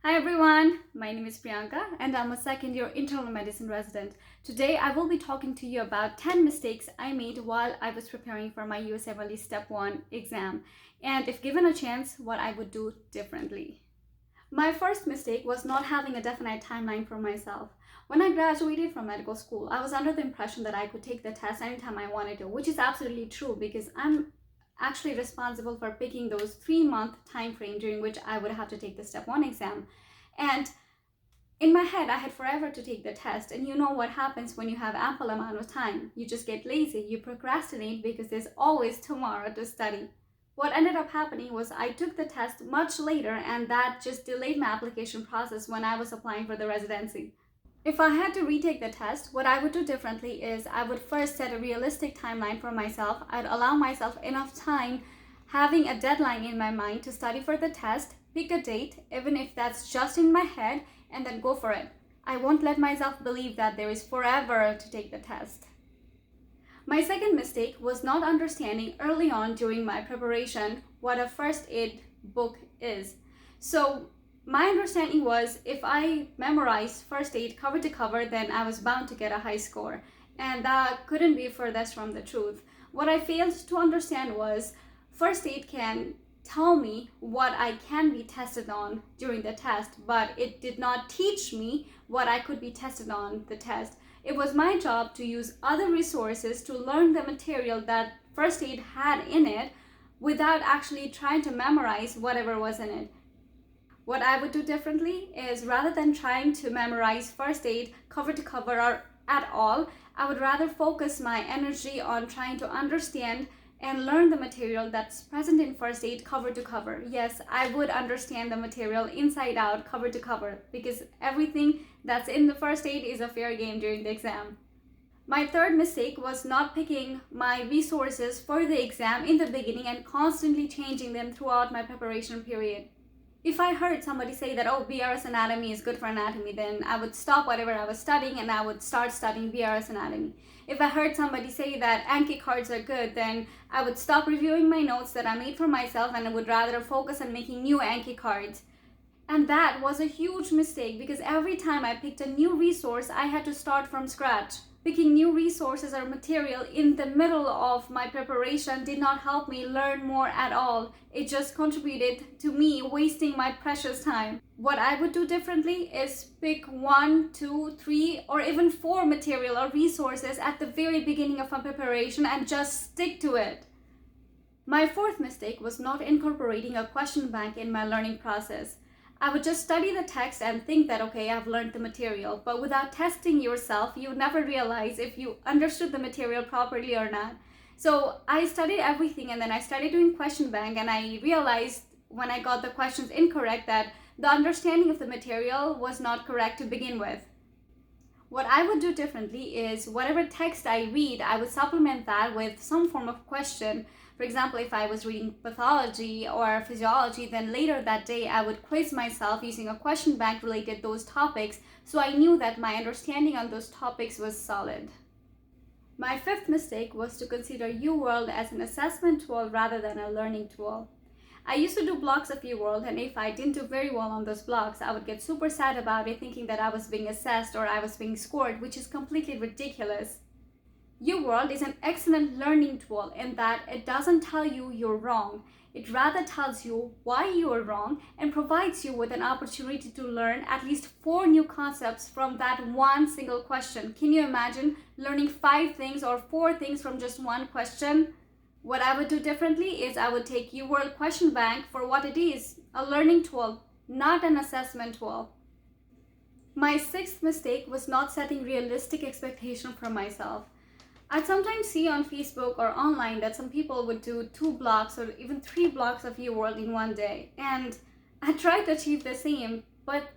Hi everyone, my name is Priyanka and I'm a second year internal medicine resident. Today I will be talking to you about 10 mistakes I made while I was preparing for my Usmle Step 1 exam, and if given a chance, what I would do differently. My first mistake was not having a definite timeline for myself. When I graduated from medical school, I was under the impression that I could take the test anytime I wanted to, which is absolutely true because I'm actually responsible for picking those 3-month time frame during which I would have to take the Step 1 exam. And in my head, I had forever to take the test, and you know what happens when you have ample amount of time. You just get lazy, you procrastinate because there's always tomorrow to study. What ended up happening was I took the test much later, and that just delayed my application process when I was applying for the residency. If I had to retake the test, what I would do differently is I would first set a realistic timeline for myself. I'd allow myself enough time, having a deadline in my mind to study for the test, pick a date, even if that's just in my head, and then go for it. I won't let myself believe that there is forever to take the test. My second mistake was not understanding early on during my preparation what a first aid book is. So my understanding was if I memorized first aid cover to cover, then I was bound to get a high score. And that couldn't be furthest from the truth. What I failed to understand was first aid can tell me what I can be tested on during the test, but it did not teach me what I could be tested on the test. It was my job to use other resources to learn the material that first aid had in it without actually trying to memorize whatever was in it. What I would do differently is rather than trying to memorize first aid cover to cover or at all, I would rather focus my energy on trying to understand and learn the material that's present in first aid cover to cover. Yes, I would understand the material inside out, cover to cover, because everything that's in the first aid is a fair game during the exam. My third mistake was not picking my resources for the exam in the beginning and constantly changing them throughout my preparation period. If I heard somebody say that, oh, BRS anatomy is good for anatomy, then I would stop whatever I was studying and I would start studying BRS anatomy. If I heard somebody say that Anki cards are good, then I would stop reviewing my notes that I made for myself and I would rather focus on making new Anki cards. And that was a huge mistake because every time I picked a new resource, I had to start from scratch. Picking new resources or material in the middle of my preparation did not help me learn more at all. It just contributed to me wasting my precious time. What I would do differently is pick 1, 2, 3, or even 4 material or resources at the very beginning of my preparation and just stick to it. My fourth mistake was not incorporating a question bank in my learning process. I would just study the text and think that, okay, I've learned the material, but without testing yourself, you never realize if you understood the material properly or not. So I studied everything and then I started doing question bank, and I realized when I got the questions incorrect that the understanding of the material was not correct to begin with. What I would do differently is whatever text I read, I would supplement that with some form of question. For example, if I was reading pathology or physiology, then later that day I would quiz myself using a question bank related to those topics, so I knew that my understanding on those topics was solid. My fifth mistake was to consider UWorld as an assessment tool rather than a learning tool. I used to do blocks of UWorld, and if I didn't do very well on those blocks, I would get super sad about it, thinking that I was being assessed or I was being scored, which is completely ridiculous. UWorld is an excellent learning tool in that it doesn't tell you you're wrong. It rather tells you why you are wrong and provides you with an opportunity to learn at least 4 new concepts from that one single question. Can you imagine learning 5 things or 4 things from just one question? What I would do differently is I would take UWorld Question Bank for what it is, a learning tool, not an assessment tool. My sixth mistake was not setting realistic expectations for myself. I'd sometimes see on Facebook or online that some people would do 2 blocks or even 3 blocks of UWorld in one day, and I tried to achieve the same, but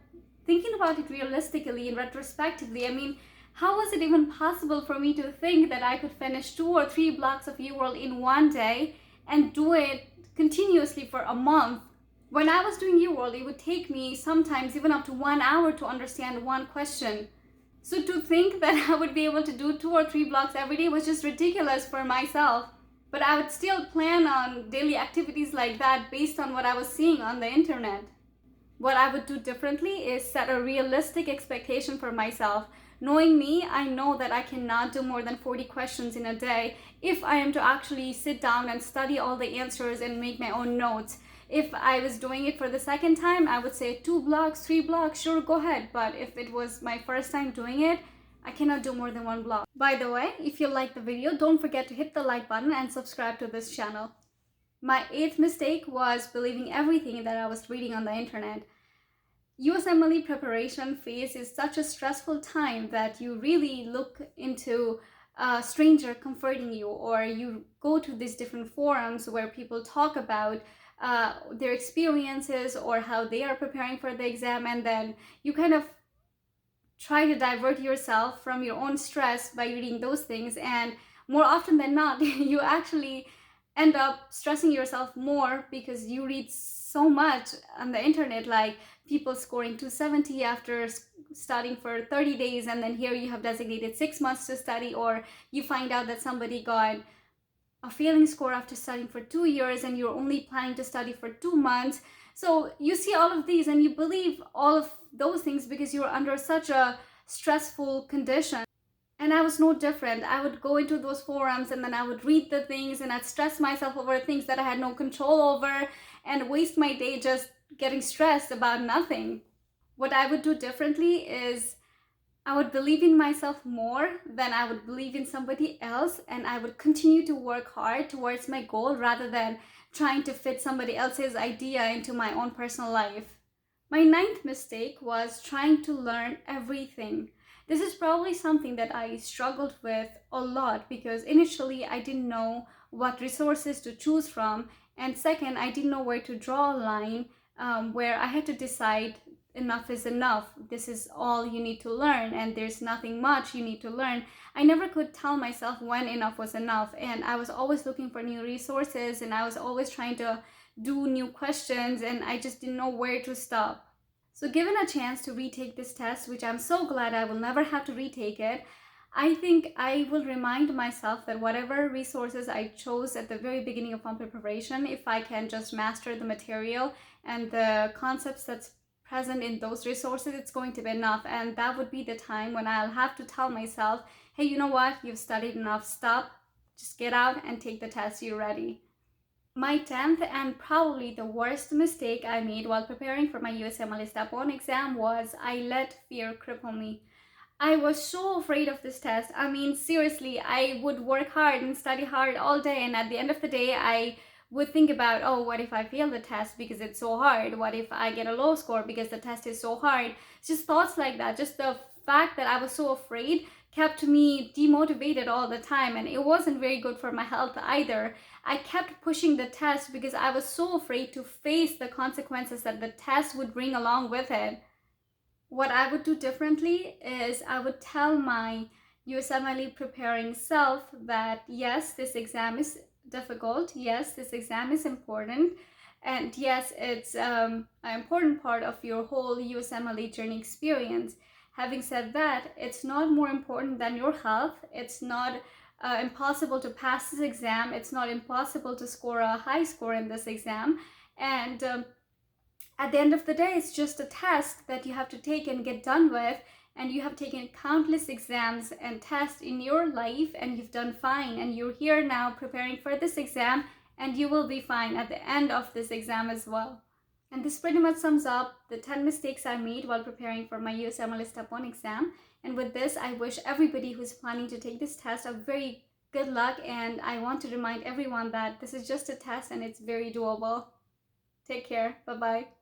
thinking about it realistically and retrospectively, how was it even possible for me to think that I could finish 2 or 3 blocks of UWorld in one day and do it continuously for a month? When I was doing UWorld, it would take me sometimes even up to 1 hour to understand one question. So to think that I would be able to do 2 or 3 blocks every day was just ridiculous for myself. But I would still plan on daily activities like that based on what I was seeing on the internet. What I would do differently is set a realistic expectation for myself. Knowing me, I know that I cannot do more than 40 questions in a day if I am to actually sit down and study all the answers and make my own notes. If I was doing it for the second time, I would say 2 blocks, 3 blocks, sure, go ahead. But if it was my first time doing it, I cannot do more than 1 block. By the way, if you like the video, don't forget to hit the like button and subscribe to this channel. My eighth mistake was believing everything that I was reading on the internet. Usmle preparation phase is such a stressful time that you really look into a stranger comforting you, or you go to these different forums where people talk about their experiences or how they are preparing for the exam, and then you kind of try to divert yourself from your own stress by reading those things, and more often than not you actually end up stressing yourself more because you read so much on the internet, like people scoring 270 after studying for 30 days, and then here you have designated 6 months to study, or you find out that somebody got a failing score after studying for 2 years and you're only planning to study for 2 months. So you see all of these and you believe all of those things because you're under such a stressful condition. And I was no different. I would go into those forums and then I would read the things and I'd stress myself over things that I had no control over and waste my day just getting stressed about nothing. What I would do differently is I would believe in myself more than I would believe in somebody else, and I would continue to work hard towards my goal rather than trying to fit somebody else's idea into my own personal life. My ninth mistake was trying to learn everything. This is probably something that I struggled with a lot because initially I didn't know what resources to choose from, and second, I didn't know where to draw a line where I had to decide enough is enough. This is all you need to learn, and there's nothing much you need to learn. I never could tell myself when enough was enough, and I was always looking for new resources, and I was always trying to do new questions, and I just didn't know where to stop. So given a chance to retake this test, which I'm so glad I will never have to retake it, I think I will remind myself that whatever resources I chose at the very beginning of pump preparation, if I can just master the material and the concepts that's present in those resources, it's going to be enough. And that would be the time when I'll have to tell myself, hey, you know what, you've studied enough, stop, just get out and take the test, you're ready. My 10th and probably the worst mistake I made while preparing for my USMLE Step 1 exam was I let fear cripple me. I was so afraid of this test. I mean, seriously, I would work hard and study hard all day, and at the end of the day, I would think about, oh, what if I fail the test because it's so hard? What if I get a low score because the test is so hard? Just thoughts like that. Just the fact that I was so afraid kept me demotivated all the time, and it wasn't very good for my health either. I kept pushing the test because I was so afraid to face the consequences that the test would bring along with it. What I would do differently is I would tell my USMLE preparing self that yes, this exam is difficult, yes, this exam is important, and yes, it's an important part of your whole USMLE journey experience. Having said that, it's not more important than your health. It's not impossible to pass this exam. It's not impossible to score a high score in this exam. And at the end of the day, it's just a test that you have to take and get done with, and you have taken countless exams and tests in your life and you've done fine, and you're here now preparing for this exam, and you will be fine at the end of this exam as well. And this pretty much sums up the 10 mistakes I made while preparing for my USMLE Step 1 exam. And with this, I wish everybody who's planning to take this test a very good luck, and I want to remind everyone that this is just a test and it's very doable. Take care. Bye-bye.